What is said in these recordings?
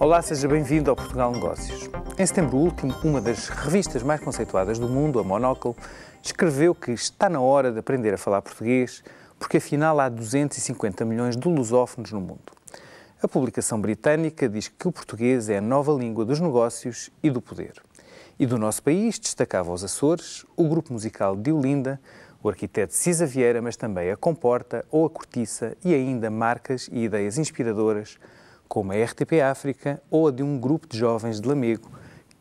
Olá, seja bem-vindo ao Portugal Negócios. Em setembro último, uma das revistas mais conceituadas do mundo, a Monocle, escreveu que está na hora de aprender a falar português, porque afinal há 250 milhões de lusófonos no mundo. A publicação britânica diz que o português é a nova língua dos negócios e do poder. E do nosso país destacava os Açores, o grupo musical de Olinda, o arquiteto Cisa Vieira, mas também a Comporta ou a Cortiça e ainda marcas e ideias inspiradoras como a RTP África ou a de um grupo de jovens de Lamego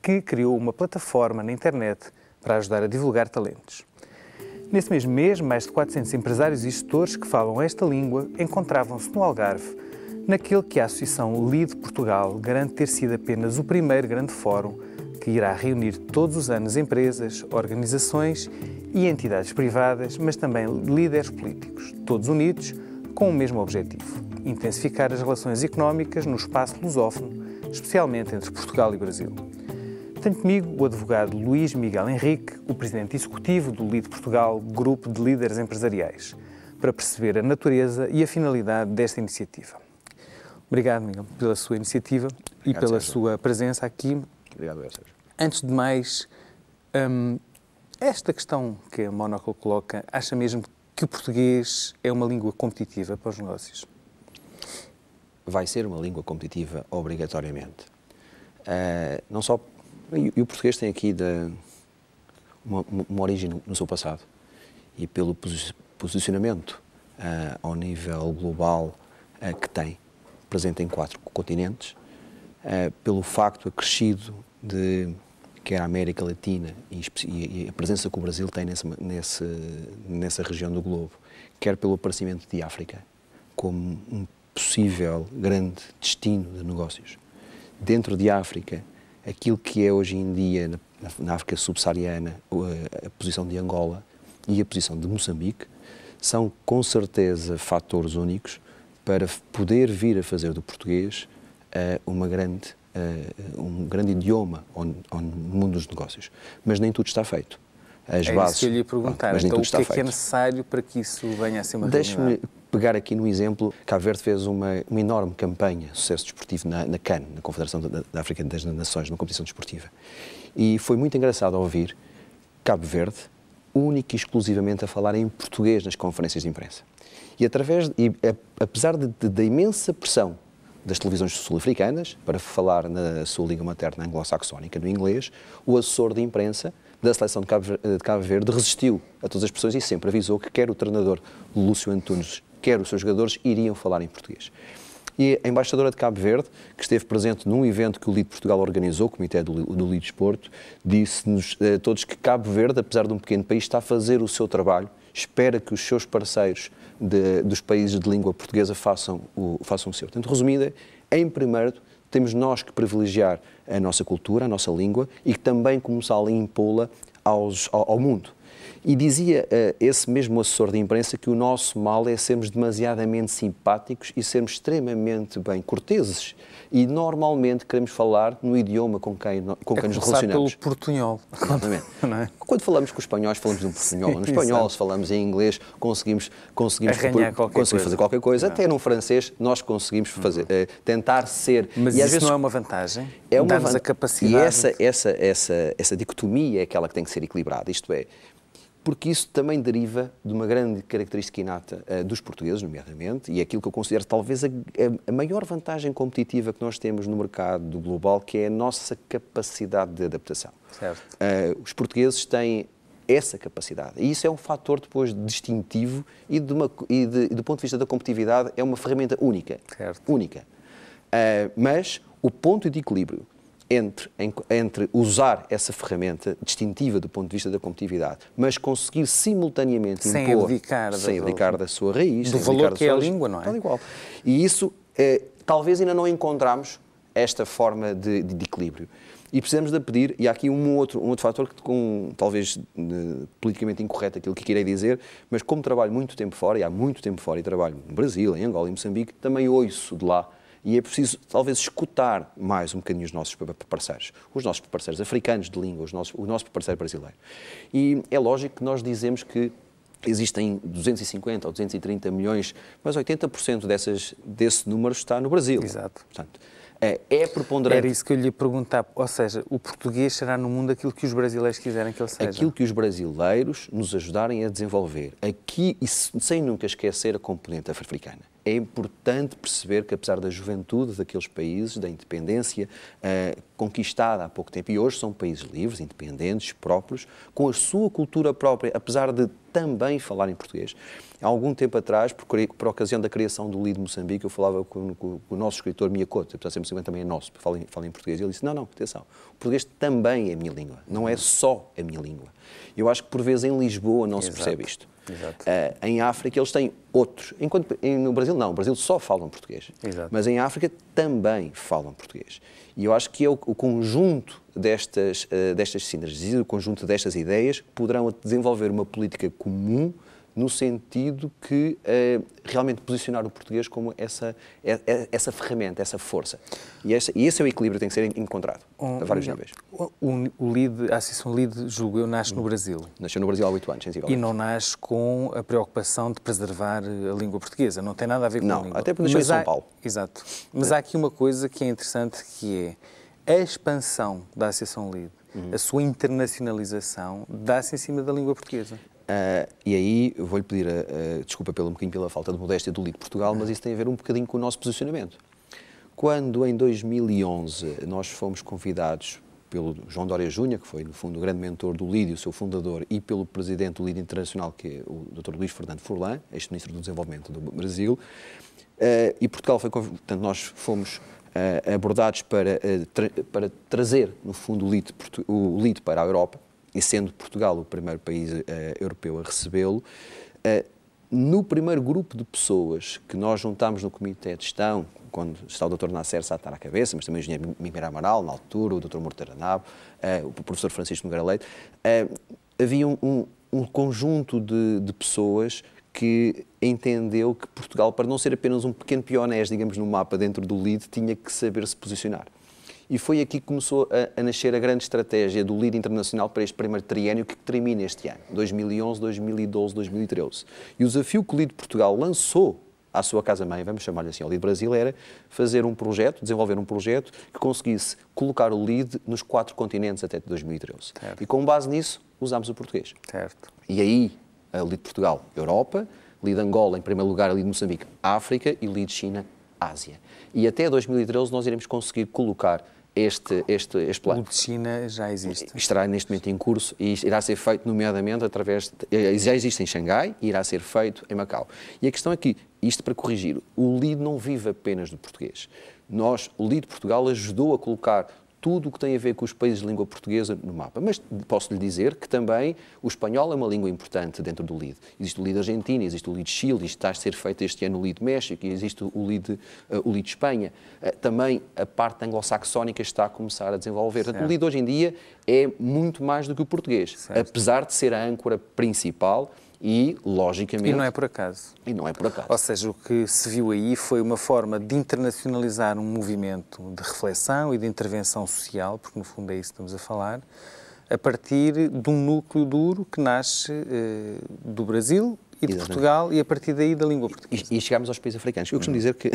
que criou uma plataforma na internet para ajudar a divulgar talentos. Nesse mesmo mês, mais de 400 empresários e gestores que falam esta língua encontravam-se no Algarve, naquele que a Associação LIDE Portugal garante ter sido apenas o primeiro grande fórum que irá reunir todos os anos empresas, organizações e entidades privadas, mas também líderes políticos, todos unidos com o mesmo objetivo: intensificar as relações económicas no espaço lusófono, especialmente entre Portugal e Brasil. Tenho comigo o advogado Luís Miguel Henrique, o presidente executivo do LIDE Portugal, grupo de líderes empresariais, para perceber a natureza e a finalidade desta iniciativa. Obrigado, Miguel, pela sua iniciativa e pela sua presença aqui. Obrigado, Sérgio. Antes de mais, esta questão que a Monocle coloca, acha mesmo que o português é uma língua competitiva para os negócios? Vai ser uma língua competitiva, obrigatoriamente. Não só... E o português tem aqui uma origem no seu passado. E pelo posicionamento ao nível global que tem, presente em 4 continentes, pelo facto acrescido de quer a América Latina e a presença que o Brasil tem nessa região do globo, quer pelo aparecimento de África como um possível grande destino de negócios. Dentro de África, aquilo que é hoje em dia na África subsaariana, a posição de Angola e a posição de Moçambique, são com certeza fatores únicos para poder vir a fazer do português um grande idioma no mundo dos negócios. Mas nem tudo está feito. As bases, isso que eu lhe ia perguntar. Mas então, o que é necessário para que isso venha a ser uma realidade? Deixe-me pegar aqui no exemplo. Cabo Verde fez uma enorme campanha de sucesso desportivo na CAN, na Confederação da África das Nações, numa competição desportiva. E foi muito engraçado ouvir Cabo Verde única e exclusivamente a falar em português nas conferências de imprensa. Apesar da imensa pressão das televisões sul-africanas para falar na sua língua materna anglo-saxónica, no inglês, o assessor de imprensa da seleção de Cabo Verde resistiu a todas as pressões e sempre avisou que quer o treinador Lúcio Antunes, quer os seus jogadores iriam falar em português. E a embaixadora de Cabo Verde, que esteve presente num evento que o LIDE Portugal organizou, o Comitê do LIDE Desporto, disse-nos a todos que Cabo Verde, apesar de um pequeno país, está a fazer o seu trabalho, espera que os seus parceiros dos países de língua portuguesa façam o seu. Portanto, resumida, em primeiro, temos nós que privilegiar a nossa cultura, a nossa língua e que também começar a impô-la ao mundo. E dizia esse mesmo assessor de imprensa que o nosso mal é sermos demasiadamente simpáticos e sermos extremamente bem corteses. E normalmente queremos falar no idioma com quem nos relacionamos. Pelo portunhol. Exatamente. Não é? Quando falamos com os espanhóis, falamos de um portunhol. No espanhol, se falamos em inglês, conseguimos fazer qualquer coisa. Não. Até no francês, nós conseguimos tentar ser... Mas e isso às vezes, não é uma vantagem? É uma Dá-nos a capacidade... E essa dicotomia é aquela que tem que ser equilibrada. Isto é, porque isso também deriva de uma grande característica inata dos portugueses, nomeadamente, e é aquilo que eu considero talvez a maior vantagem competitiva que nós temos no mercado global, que é a nossa capacidade de adaptação. Certo. Os portugueses têm essa capacidade, e isso é um fator depois distintivo e do ponto de vista da competitividade é uma ferramenta única. Certo. Única. Mas o ponto de equilíbrio entre usar essa ferramenta distintiva do ponto de vista da competitividade, mas conseguir simultaneamente impor, sem abdicar da sua raiz, do valor que é a língua, não é? Tal e qual. E isso, talvez ainda não encontramos esta forma de equilíbrio. E precisamos de pedir, e há aqui um outro fator que, talvez politicamente incorreto aquilo que irei dizer, mas como trabalho muito tempo fora, e há muito tempo fora, e trabalho no Brasil, em Angola, em Moçambique, também ouço de lá. E é preciso, talvez, escutar mais um bocadinho os nossos parceiros. Os nossos parceiros africanos de língua, o nosso parceiro brasileiro. E é lógico que nós dizemos que existem 250 ou 230 milhões, mas 80% desse número está no Brasil. Exato. Portanto, É preponderante. Era isso que eu lhe ia perguntar. Ou seja, o português será no mundo aquilo que os brasileiros quiserem que ele seja? Aquilo que os brasileiros nos ajudarem a desenvolver. Aqui, e sem nunca esquecer a componente africana. É importante perceber que, apesar da juventude daqueles países, da independência conquistada há pouco tempo, e hoje são países livres, independentes, próprios, com a sua cultura própria, apesar de também falar em português. Há algum tempo atrás, por ocasião da criação do LID Moçambique, eu falava com o nosso escritor Miyakoto, apesar de ser Moçambique também é nosso, fala em português, e ele disse, não, atenção, o português também é a minha língua, não é só a minha língua. Eu acho que por vezes em Lisboa não se percebe isto. Em África eles têm outros, enquanto no Brasil não, no Brasil só falam português. Mas em África também falam português. E eu acho que é o conjunto destas sinergias, o conjunto destas ideias que poderão desenvolver uma política comum no sentido que realmente posicionar o português como essa ferramenta, essa força. E esse é o equilíbrio que tem que ser encontrado a vários níveis. A Associação LID, julgo eu, nasce no Brasil. Nasceu no Brasil há 8 anos, sensivelmente. E não nasce com a preocupação de preservar a língua portuguesa. Não tem nada a ver com a língua. Não, até porque nasceu em São Paulo. Exato. Mas há aqui uma coisa que é interessante, que é a expansão da Associação LID, a sua internacionalização, dá-se em cima da língua portuguesa. E aí eu vou-lhe pedir desculpa um bocadinho pela falta de modéstia do LID Portugal, mas isso tem a ver um bocadinho com o nosso posicionamento. Quando em 2011 nós fomos convidados pelo João Dória Júnior, que foi no fundo o grande mentor do LID, o seu fundador, e pelo presidente do LID Internacional, que é o Dr. Luís Fernando Furlan, ex-ministro do Desenvolvimento do Brasil, e Portugal foi convidado, portanto nós fomos abordados para trazer no fundo o LID para a Europa, e sendo Portugal o primeiro país europeu a recebê-lo, no primeiro grupo de pessoas que nós juntámos no Comitê de Gestão, quando está o Dr. Nasser Sattar à cabeça, mas também o Engenheiro Miguel Amaral, na altura, o Dr. Mortaranabo, o Professor Francisco Nogueira Leite, havia um conjunto de pessoas que entendeu que Portugal, para não ser apenas um pequeno pionés, digamos, no mapa dentro do LID, tinha que saber se posicionar. E foi aqui que começou a nascer a grande estratégia do LID Internacional para este primeiro triênio que termina este ano, 2011, 2012, 2013. E o desafio que o LID Portugal lançou à sua casa-mãe, vamos chamar-lhe assim, ao LID Brasil, era fazer um projeto, desenvolver um projeto que conseguisse colocar o LID nos 4 continentes até 2013. Certo. E com base nisso, usámos o português. Certo. E aí, a LID Portugal, Europa, LID Angola, em primeiro lugar, a LID Moçambique, África e LID China, Ásia. E até 2013 nós iremos conseguir colocar este plano. O de China já existe. Estará neste momento em curso e irá ser feito nomeadamente já existe em Xangai e irá ser feito em Macau. E a questão é que, isto para corrigir, o LID não vive apenas do português. O LID Portugal ajudou a colocar tudo o que tem a ver com os países de língua portuguesa no mapa. Mas posso lhe dizer que também o espanhol é uma língua importante dentro do LID. Existe o LID Argentina, existe o LID Chile, isto está a ser feito este ano o LID México, e existe o LID Espanha. Também a parte anglo-saxónica está a começar a desenvolver. Portanto, o LID hoje em dia é muito mais do que o português, apesar de ser a âncora principal. E, logicamente... E não é por acaso. E não é por acaso. Ou seja, o que se viu aí foi uma forma de internacionalizar um movimento de reflexão e de intervenção social, porque no fundo é isso que estamos a falar, a partir de um núcleo duro que nasce do Brasil e de Portugal, e a partir daí da língua portuguesa. E chegámos aos países africanos. Eu costumo dizer que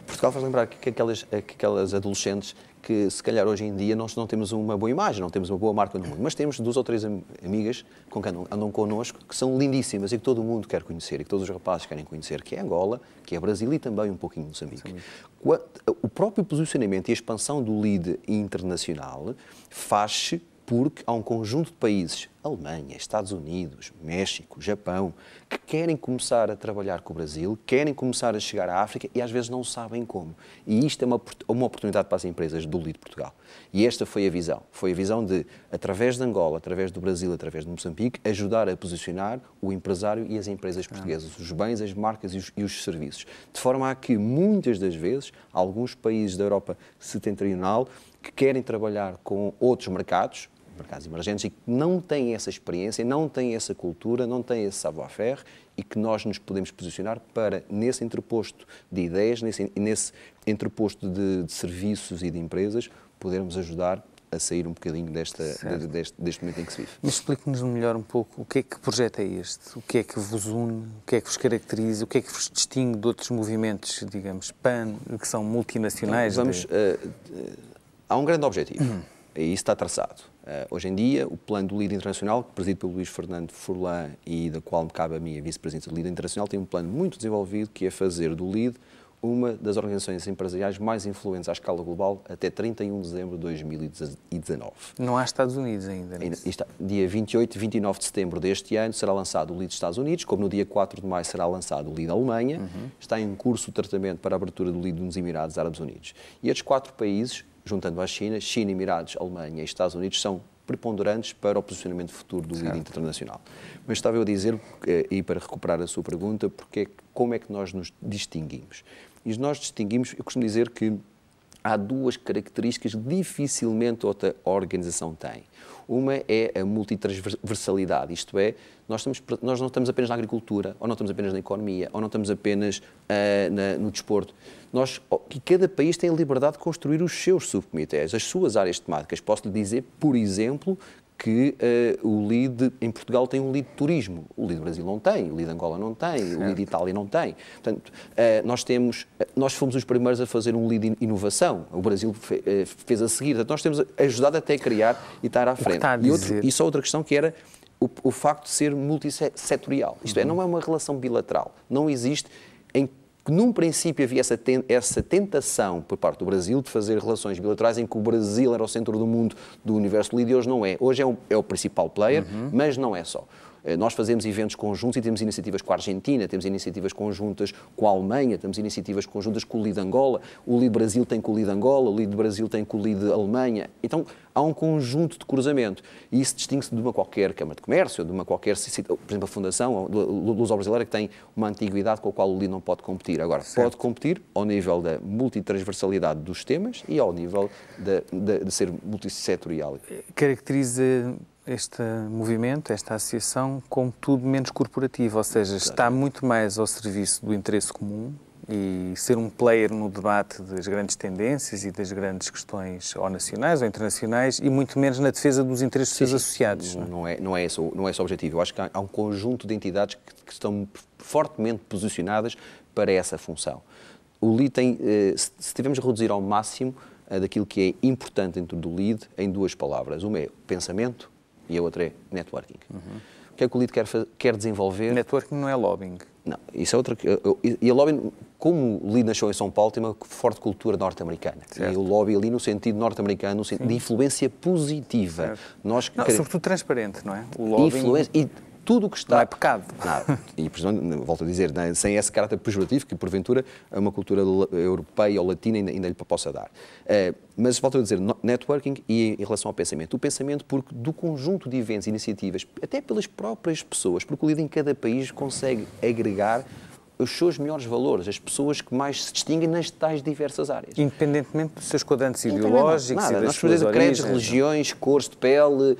Portugal faz lembrar que aquelas adolescentes que, se calhar, hoje em dia nós não temos uma boa imagem, não temos uma boa marca no mundo, mas temos 2 ou 3 amigas com quem andam connosco, que são lindíssimas e que todo o mundo quer conhecer, e que todos os rapazes querem conhecer, que é Angola, que é Brasil e também um pouquinho Moçambique. O próprio posicionamento e a expansão do LID internacional faz-se porque há um conjunto de países, Alemanha, Estados Unidos, México, Japão, que querem começar a trabalhar com o Brasil, querem começar a chegar à África e às vezes não sabem como. E isto é uma oportunidade para as empresas do LID Portugal. E esta foi a visão. Foi a visão de, através de Angola, através do Brasil, através de Moçambique, ajudar a posicionar o empresário e as empresas portuguesas, os bens, as marcas e os serviços. De forma a que, muitas das vezes, alguns países da Europa setentrional que querem trabalhar com outros mercados emergentes, e que não têm essa experiência, não têm essa cultura, não têm esse savoir-faire, e que nós nos podemos posicionar para, nesse entreposto de ideias, nesse entreposto de serviços e de empresas, podermos ajudar a sair um bocadinho deste momento em que se vive. Mas explique-nos melhor um pouco que projeto é este? O que é que vos une? O que é que vos caracteriza? O que é que vos distingue de outros movimentos, digamos, que são multinacionais? Há um grande objetivo, e isso está traçado. Hoje em dia, o plano do LEAD Internacional, presidido pelo Luís Fernando Furlan e da qual me cabe a mim, a vice-presidência do LEAD Internacional, tem um plano muito desenvolvido que é fazer do LEAD uma das organizações empresariais mais influentes à escala global até 31 de dezembro de 2019. Não há Estados Unidos ainda. Dia 28 e 29 de setembro deste ano será lançado o LEAD Estados Unidos, como no dia 4 de maio será lançado o LEAD Alemanha. Está em curso o tratamento para a abertura do LEAD nos Emirados Árabes Unidos. E estes 4 países, juntando a China, Emirados, Alemanha e Estados Unidos, são preponderantes para o posicionamento futuro do LEAD internacional. Mas estava eu a dizer, e para recuperar a sua pergunta, como é que nós nos distinguimos? E nós distinguimos, eu costumo dizer que há 2 características que dificilmente outra organização tem. Uma é a multitransversalidade, isto é, nós não estamos apenas na agricultura, ou não estamos apenas na economia, ou não estamos apenas no desporto. Cada país tem a liberdade de construir os seus subcomitês, as suas áreas temáticas. Posso lhe dizer, por exemplo, que o LEAD em Portugal tem um LEAD de turismo, o LEAD Brasil não tem, o LEAD Angola não tem, certo. O LEAD Itália não tem. Portanto, nós fomos os primeiros a fazer um LEAD de inovação, o Brasil fez a seguir, portanto, nós temos ajudado até a criar e estar à frente. E só outra questão que era o facto de ser multissetorial, isto é, não é uma relação bilateral, não existe que num princípio havia essa tentação por parte do Brasil de fazer relações bilaterais em que o Brasil era o centro do mundo do universo LEAD e hoje não é. Hoje é o principal player, mas não é só. Nós fazemos eventos conjuntos e temos iniciativas com a Argentina, temos iniciativas conjuntas com a Alemanha, temos iniciativas conjuntas com o LEAD Angola, o LEAD Brasil tem com o LEAD Angola, o LEAD Brasil tem com o LEAD Alemanha. Então, há um conjunto de cruzamento e isso distingue-se de uma qualquer Câmara de Comércio, de uma qualquer, por exemplo, a Fundação Luso-Brasileira, que tem uma antiguidade com a qual o LEAD não pode competir. Agora, certo. Pode competir ao nível da multitransversalidade dos temas e ao nível de ser multissetorial. Caracteriza este movimento, esta associação, como tudo menos corporativo, ou seja, está muito mais ao serviço do interesse comum e ser um player no debate das grandes tendências e das grandes questões ou nacionais ou internacionais e muito menos na defesa dos interesses dos seus associados. Não é esse o objetivo. Eu acho que há um conjunto de entidades que estão fortemente posicionadas para essa função. O LEAD tem, se tivermos a reduzir ao máximo daquilo que é importante dentro do LEAD, em 2 palavras. Uma é pensamento e a outra é networking. O que é que o LEAD quer desenvolver? Networking não é lobbying. Não, isso é outra... E a lobbying, como o LEAD nasceu em São Paulo, tem uma forte cultura norte-americana. E o lobby ali no sentido norte-americano, no sentido de influência positiva. Sobretudo transparente, não é? O lobbying... Influência... Tudo o que está... Não é pecado. Não. E, volto a dizer, sem esse caráter pejorativo que, porventura, uma cultura europeia ou latina ainda lhe possa dar. Mas, volto a dizer, networking e em relação ao pensamento. O pensamento porque do conjunto de eventos e iniciativas, até pelas próprias pessoas, porque o LEAD em cada país consegue agregar os seus melhores valores, as pessoas que mais se distinguem nas tais diversas áreas. Independentemente dos seus quadrantes ideológicos e das suas origens. Credos, religiões, cores de pele,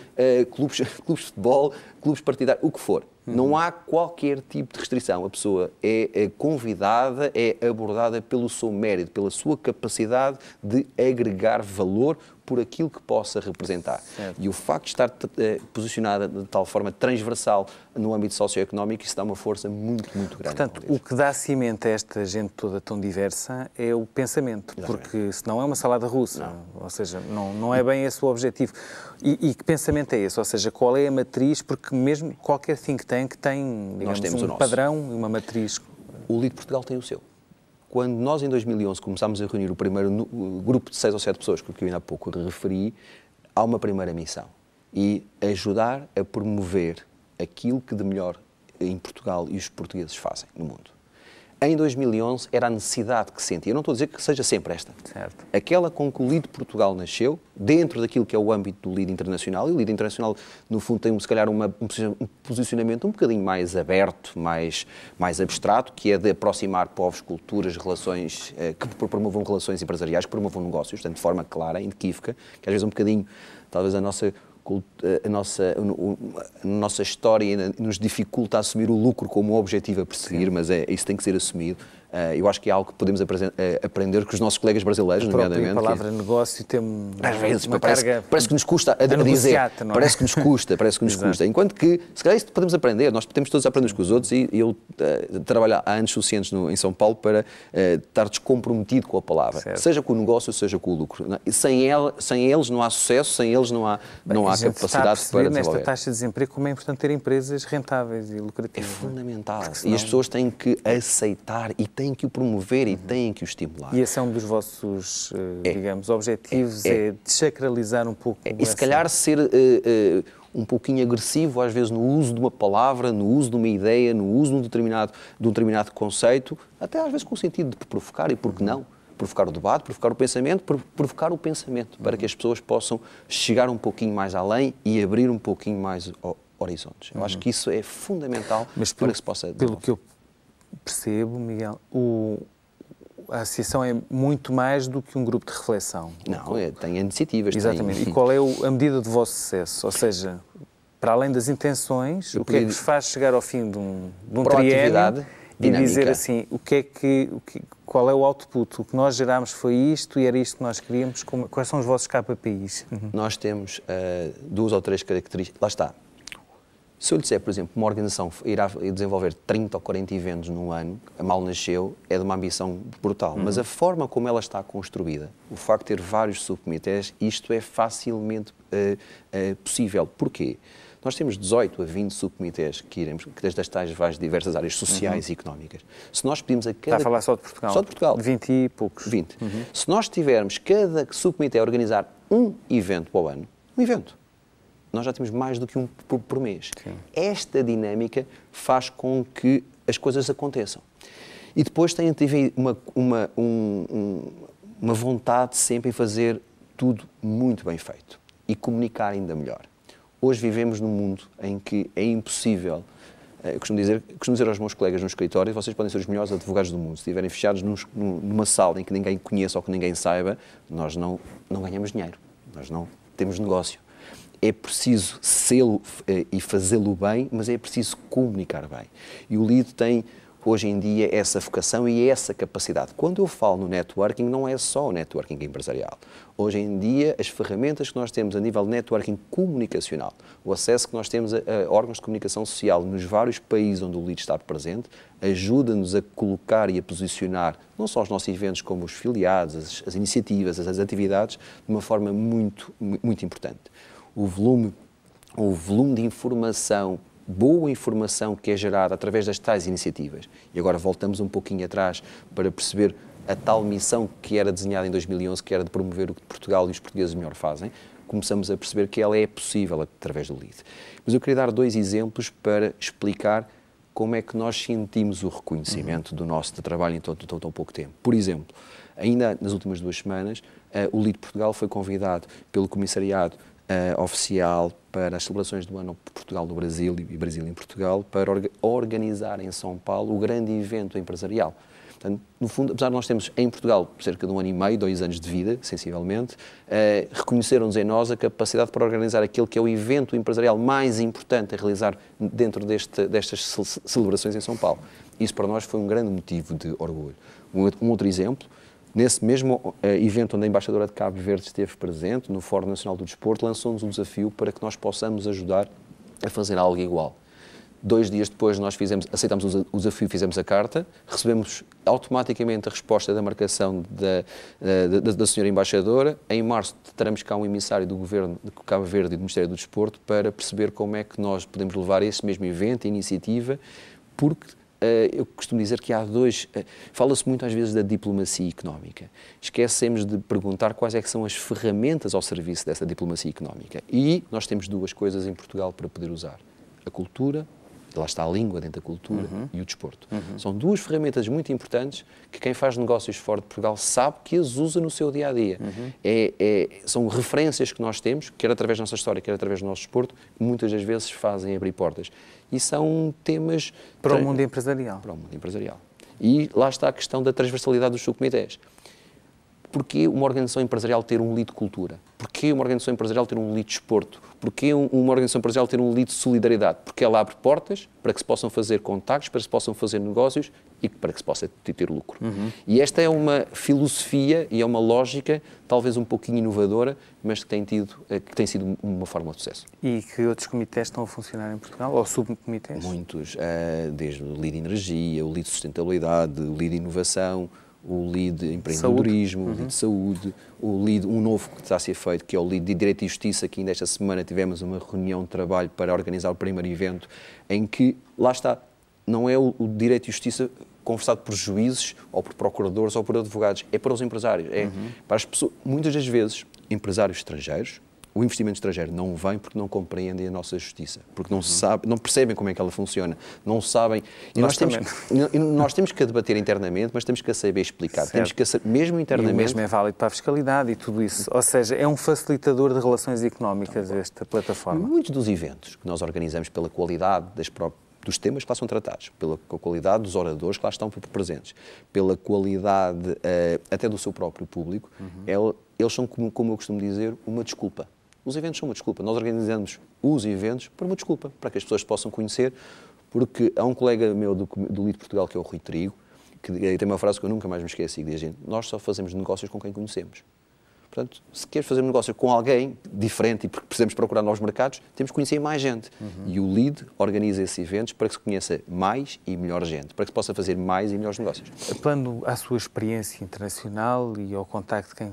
clubes de futebol, clubes partidários, o que for. Não há qualquer tipo de restrição. A pessoa é convidada, é abordada pelo seu mérito, pela sua capacidade de agregar valor por aquilo que possa representar. Certo. E o facto de estar posicionada de tal forma transversal no âmbito socioeconómico, isso dá uma força muito, muito grande. Portanto, o que dá cimento a esta gente toda tão diversa é o pensamento, exatamente. Porque senão é uma salada russa, ou seja, não é bem esse o objetivo. E que pensamento é esse? Ou seja, qual é a matriz? Porque mesmo qualquer think tank tem, digamos, um padrão e uma matriz. O LEAD Portugal tem o seu. Quando nós, em 2011, começámos a reunir o primeiro grupo de 6 ou 7 pessoas, que eu ainda há pouco referi, há uma primeira missão. E ajudar a promover aquilo que de melhor em Portugal e os portugueses fazem no mundo. Em 2011 era a necessidade que sentia. Eu não estou a dizer que seja sempre esta. Certo. Aquela com que o LEAD Portugal nasceu, dentro daquilo que é o âmbito do LEAD Internacional, e o LEAD Internacional, no fundo, tem, se calhar, um posicionamento um bocadinho mais aberto, mais abstrato, que é de aproximar povos, culturas, relações, que promovam relações empresariais, que promovam negócios, portanto, de forma clara, inequívoca, que às vezes é um bocadinho, talvez, a nossa a nossa história nos dificulta a assumir o lucro como objetivo a perseguir, mas isso tem que ser assumido. Eu acho que é algo que podemos aprender com os nossos colegas brasileiros, nomeadamente. A palavra negócio tem às vezes uma carga... Parece que nos custa a dizer. Parece que nos custa. Enquanto que, se calhar, isto podemos aprender. Nós temos todos a aprender uns com os outros e eu trabalho há anos suficientes em São Paulo para estar descomprometido com a palavra. Certo. Seja com o negócio, seja com o lucro. Sem eles não há sucesso, sem eles não há capacidade para desenvolver. Nesta taxa de desemprego como é importante ter empresas rentáveis e lucrativas. É fundamental. Senão... E as pessoas têm que aceitar e têm que o promover e têm que o estimular. E esse é um dos vossos, digamos, objetivos, é desacralizar um pouco... E se calhar ser um pouquinho agressivo, às vezes, no uso de uma palavra, no uso de uma ideia, no uso de um determinado conceito, até às vezes com o sentido de provocar, e por que não? Provocar o debate, provocar o pensamento, para que as pessoas possam chegar um pouquinho mais além e abrir um pouquinho mais horizontes. Eu acho que isso é fundamental para que se possa... Pelo que eu percebo, Miguel, a associação é muito mais do que um grupo de reflexão. Não, tem iniciativas. Exatamente. E qual é a medida do vosso sucesso? Ou seja, para além das intenções, o que é que vos faz chegar ao fim de um triênio e dizer assim, qual é o output? O que nós gerámos foi isto e era isto que nós queríamos? Quais são os vossos KPIs? Nós temos 2 ou 3 características. Lá está. Se eu lhe disser, por exemplo, uma organização irá desenvolver 30 ou 40 eventos num ano, a mal nasceu, é de uma ambição brutal. Mas a forma como ela está construída, o facto de ter vários subcomitês, isto é facilmente possível. Porquê? Nós temos 18 a 20 subcomitês que iremos, desde as tais várias diversas áreas sociais e económicas. Se nós pedimos a cada... Está a falar só de Portugal? Só de Portugal. 20 e poucos. 20. Se nós tivermos cada subcomitê a organizar um evento ao ano, um evento, nós já temos mais do que um por mês. Sim. Esta dinâmica faz com que as coisas aconteçam. E depois tem uma vontade sempre em fazer tudo muito bem feito e comunicar ainda melhor. Hoje vivemos num mundo em que é impossível... Eu costumo dizer aos meus colegas no escritório, vocês podem ser os melhores advogados do mundo. Se estiverem fechados numa sala em que ninguém conheça ou que ninguém saiba, nós não ganhamos dinheiro. Nós não temos negócio. É preciso sê-lo e fazê-lo bem, mas é preciso comunicar bem. E o LEAD tem, hoje em dia, essa vocação e essa capacidade. Quando eu falo no networking, não é só o networking empresarial. Hoje em dia, as ferramentas que nós temos a nível de networking comunicacional, o acesso que nós temos a órgãos de comunicação social nos vários países onde o LEAD está presente, ajuda-nos a colocar e a posicionar não só os nossos eventos, como os filiados, as iniciativas, as atividades, de uma forma muito, muito importante. O volume de informação, boa informação que é gerada através das tais iniciativas. E agora voltamos um pouquinho atrás para perceber a tal missão que era desenhada em 2011, que era de promover o que Portugal e os portugueses melhor fazem. Começamos a perceber que ela é possível através do LEAD. Mas eu queria dar 2 exemplos para explicar como é que nós sentimos o reconhecimento do nosso trabalho em tão pouco tempo. Por exemplo, ainda nas últimas 2 semanas, o LEAD Portugal foi convidado pelo Comissariado oficial para as celebrações do ano Portugal no Brasil e Brasil em Portugal para organizar em São Paulo o grande evento empresarial. Portanto, no fundo, apesar de nós termos em Portugal cerca de 1 ano e meio, 2 anos de vida, sensivelmente, reconheceram-nos em nós a capacidade para organizar aquele que é o evento empresarial mais importante a realizar dentro destas celebrações em São Paulo. Isso para nós foi um grande motivo de orgulho. Um outro exemplo, nesse mesmo evento onde a Embaixadora de Cabo Verde esteve presente, no Fórum Nacional do Desporto, lançou-nos um desafio para que nós possamos ajudar a fazer algo igual. 2 dias depois nós aceitámos o desafio, fizemos a carta, recebemos automaticamente a resposta da marcação da senhora Embaixadora. Em março teremos cá um emissário do Governo de Cabo Verde e do Ministério do Desporto para perceber como é que nós podemos levar esse mesmo evento, a iniciativa, porque eu costumo dizer que há 2... Fala-se muito às vezes da diplomacia económica. Esquecemos de perguntar quais é que são as ferramentas ao serviço dessa diplomacia económica. E nós temos 2 coisas em Portugal para poder usar. A cultura, lá está a língua dentro da cultura, e o desporto. São 2 ferramentas muito importantes que quem faz negócios fora de Portugal sabe que as usa no seu dia-a-dia. São referências que nós temos, quer através da nossa história, quer através do nosso desporto, que muitas das vezes fazem abrir portas. E são temas... Para o mundo empresarial. Para o mundo empresarial. E lá está a questão da transversalidade dos subcomitês. Porquê uma organização empresarial ter um LEAD cultura? Porque Porquê uma organização empresarial ter um lead de desporto? Porquê uma organização empresarial ter um lead de solidariedade? Porque ela abre portas para que se possam fazer contactos, para que se possam fazer negócios e para que se possa ter lucro. E esta é uma filosofia e é uma lógica talvez um pouquinho inovadora, mas que tem sido uma fórmula de sucesso. E que outros comitês estão a funcionar em Portugal? Ou subcomitês? Muitos, desde o lead energia, o lead sustentabilidade, o lead inovação, o lead empreendedorismo, o lead saúde, o lead, um novo que está a ser feito, que é o lead de Direito e Justiça, que ainda esta semana tivemos uma reunião de trabalho para organizar o primeiro evento, em que, lá está, não é o Direito e Justiça conversado por juízes, ou por procuradores, ou por advogados, é para os empresários, é para as pessoas, muitas das vezes, empresários estrangeiros. O investimento estrangeiro não vem porque não compreendem a nossa justiça, porque não percebem como é que ela funciona, não sabem. E nós temos que a debater internamente, mas temos que a saber explicar. Temos que mesmo internamente. E o mesmo é válido para a fiscalidade e tudo isso. Ou seja, é um facilitador de relações económicas esta plataforma. Muitos dos eventos que nós organizamos pela qualidade dos temas que lá são tratados, pela qualidade dos oradores que lá estão presentes, pela qualidade até do seu próprio público, eles são, como eu costumo dizer, uma desculpa. Os eventos são uma desculpa. Nós organizamos os eventos por uma desculpa, para que as pessoas possam conhecer, porque há um colega meu do Lead Portugal, que é o Rui Trigo, que tem uma frase que eu nunca mais me esqueci, que diz: nós só fazemos negócios com quem conhecemos. Portanto, se queres fazer um negócio com alguém diferente e porque precisamos procurar novos mercados, temos que conhecer mais gente. E o Lead organiza esses eventos para que se conheça mais e melhor gente, para que se possa fazer mais e melhores negócios. Apelando à sua experiência internacional e ao contacto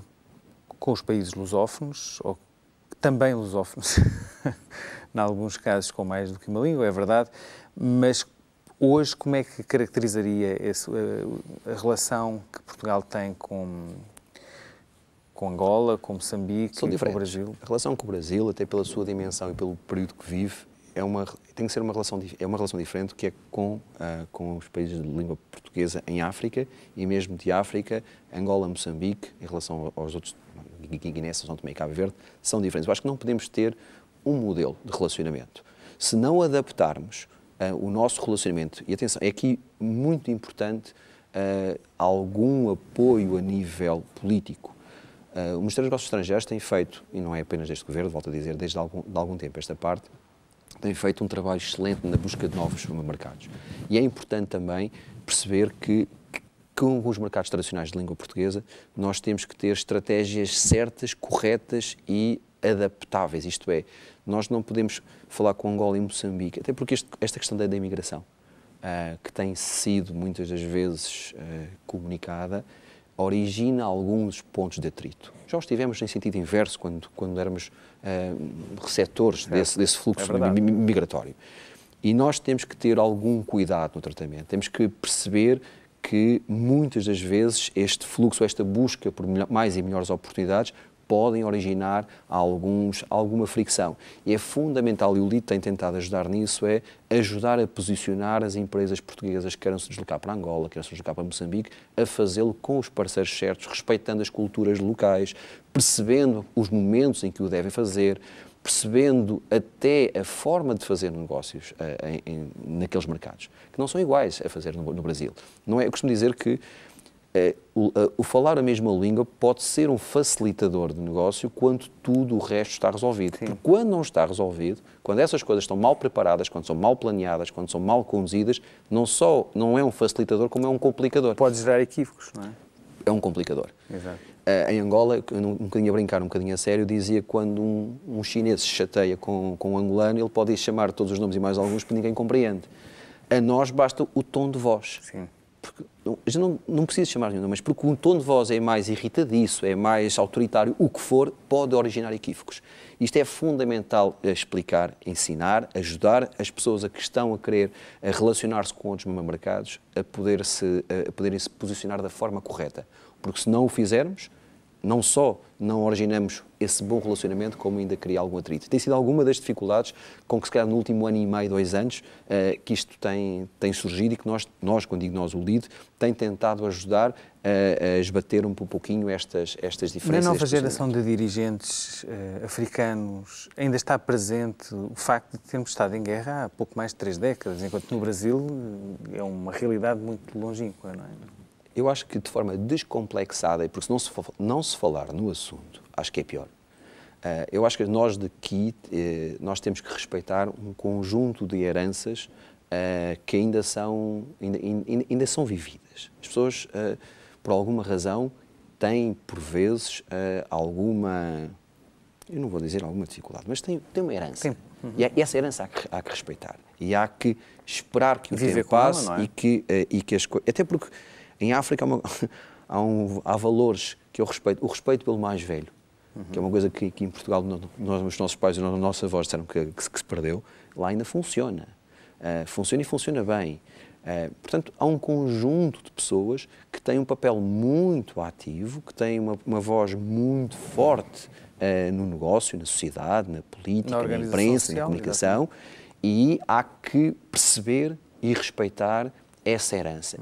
com os países lusófonos, ou também lusófonos, em alguns casos com mais do que uma língua, é verdade, mas hoje como é que caracterizaria a relação que Portugal tem com Angola, com Moçambique, com o Brasil? A relação com o Brasil, até pela sua dimensão e pelo período que vive, tem que ser uma relação diferente, que é com os países de língua portuguesa em África, e mesmo de África, Angola, Moçambique, em relação aos outros, Guiné, São Tomé e Cabo Verde, são diferentes. Eu acho que não podemos ter um modelo de relacionamento. Se não adaptarmos o nosso relacionamento, e atenção, é aqui muito importante algum apoio a nível político. O Ministério dos Negócios Estrangeiros tem feito, e não é apenas deste governo, volto a dizer, desde algum tempo esta parte, tem feito um trabalho excelente na busca de novos mercados. E é importante também perceber que com os mercados tradicionais de língua portuguesa, nós temos que ter estratégias certas, corretas e adaptáveis. Isto é, nós não podemos falar com Angola e Moçambique, até porque esta questão da imigração, que tem sido muitas das vezes comunicada, origina alguns pontos de atrito. Já os tivemos em sentido inverso quando éramos receptores desse fluxo migratório. E nós temos que ter algum cuidado no tratamento, temos que perceber que muitas das vezes este fluxo, esta busca por mais e melhores oportunidades podem originar alguma fricção. E é fundamental, e o LEAD tem tentado ajudar nisso, é ajudar a posicionar as empresas portuguesas que queiram se deslocar para Angola, queiram se deslocar para Moçambique, a fazê-lo com os parceiros certos, respeitando as culturas locais, percebendo os momentos em que o devem fazer, percebendo até a forma de fazer negócios naqueles mercados, que não são iguais a fazer no Brasil. Não é, eu costumo dizer que o falar a mesma língua pode ser um facilitador de negócio quando tudo o resto está resolvido. Porque quando não está resolvido, quando essas coisas estão mal preparadas, quando são mal planeadas, quando são mal conduzidas, não é um facilitador, como é um complicador. Pode gerar equívocos, não é? É um complicador. Exato. Em Angola, um bocadinho a brincar, um bocadinho a sério, dizia que quando um chinês se chateia com um angolano, ele pode chamar todos os nomes e mais alguns porque ninguém compreende. A nós basta o tom de voz. Sim. Porque, a gente não precisa chamar nenhum, mas porque o tom de voz é mais irritadiço, é mais autoritário, o que for, pode originar equívocos. Isto é fundamental explicar, ensinar, ajudar as pessoas que estão a querer relacionar-se com outros mercados a poderem se posicionar da forma correta. Porque se não o fizermos, não só não originamos esse bom relacionamento, como ainda cria algum atrito. Tem sido alguma das dificuldades com que, se calhar, no último ano e meio, 2 anos, que isto tem surgido e que nós, quando digo nós, o LEAD, tem tentado ajudar a esbater um pouquinho estas diferenças. Na nova geração de dirigentes africanos ainda está presente o facto de termos estado em guerra há pouco mais de 3 décadas, enquanto no Brasil é uma realidade muito longínqua, não é? Eu acho que de forma descomplexada, e porque se não se falar no assunto, acho que é pior. Eu acho que nós daqui, nós temos que respeitar um conjunto de heranças que ainda são vividas. As pessoas, por alguma razão, têm, por vezes, alguma, eu não vou dizer alguma dificuldade, mas têm uma herança. E essa herança há que respeitar. E há que esperar que o tempo passe ela, não é? e que as coisas... Até porque em África há valores que eu respeito. O respeito pelo mais velho, que é uma coisa que em Portugal os nossos pais e os nossos avós disseram que se perdeu. Lá ainda funciona. Funciona e funciona bem. Portanto, há um conjunto de pessoas que têm um papel muito ativo, que têm uma voz muito forte no negócio, na sociedade, na política, na imprensa, social, na comunicação, e há que perceber e respeitar essa herança.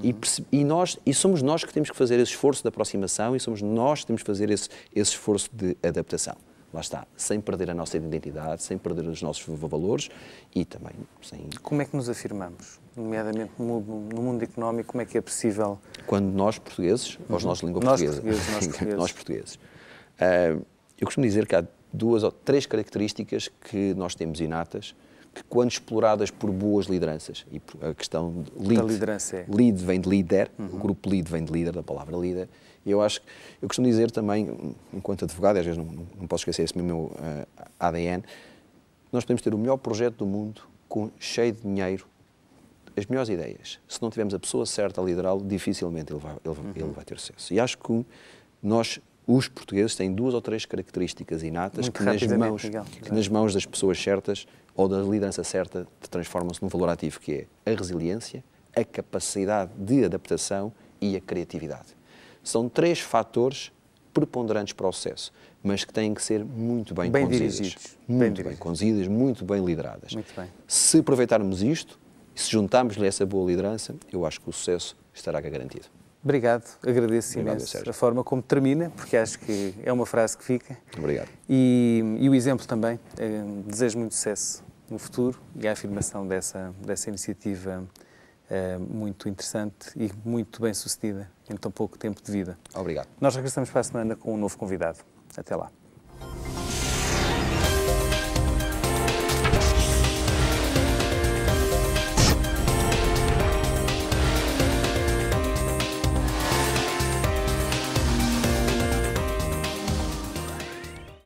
E somos nós que temos que fazer esse esforço de aproximação e somos nós que temos que fazer esse esforço de adaptação. Lá está, sem perder a nossa identidade, sem perder os nossos valores e também sem... Como é que nos afirmamos? Nomeadamente no mundo económico, como é que é possível... Quando nós, portugueses, ou nós de língua portuguesa? Nós portugueses. Eu costumo dizer que há 2 ou 3 características que nós temos inatas, que quando exploradas por boas lideranças, e a questão de lead vem de líder, o grupo lead vem de líder, da palavra líder, e eu costumo dizer também, enquanto advogado, às vezes não posso esquecer esse meu ADN, nós podemos ter o melhor projeto do mundo, cheio de dinheiro, as melhores ideias. Se não tivermos a pessoa certa a liderá-lo, dificilmente ele vai ter sucesso. E acho que nós, os portugueses, têm 2 ou 3 características inatas que nas mãos das pessoas certas ou da liderança certa transformam-se num valor ativo, que é a resiliência, a capacidade de adaptação e a criatividade. São 3 fatores preponderantes para o sucesso, mas que têm que ser muito bem conduzidas. Muito bem conduzidas, muito bem lideradas. Muito bem. Se aproveitarmos isto, e se juntarmos-lhe essa boa liderança, eu acho que o sucesso estará garantido. Obrigado, agradeço imenso a forma como termina, porque acho que é uma frase que fica. Obrigado. E o exemplo também. Desejo muito sucesso no futuro e a afirmação dessa iniciativa muito interessante e muito bem sucedida em tão pouco tempo de vida. Obrigado. Nós regressamos para a semana com um novo convidado. Até lá.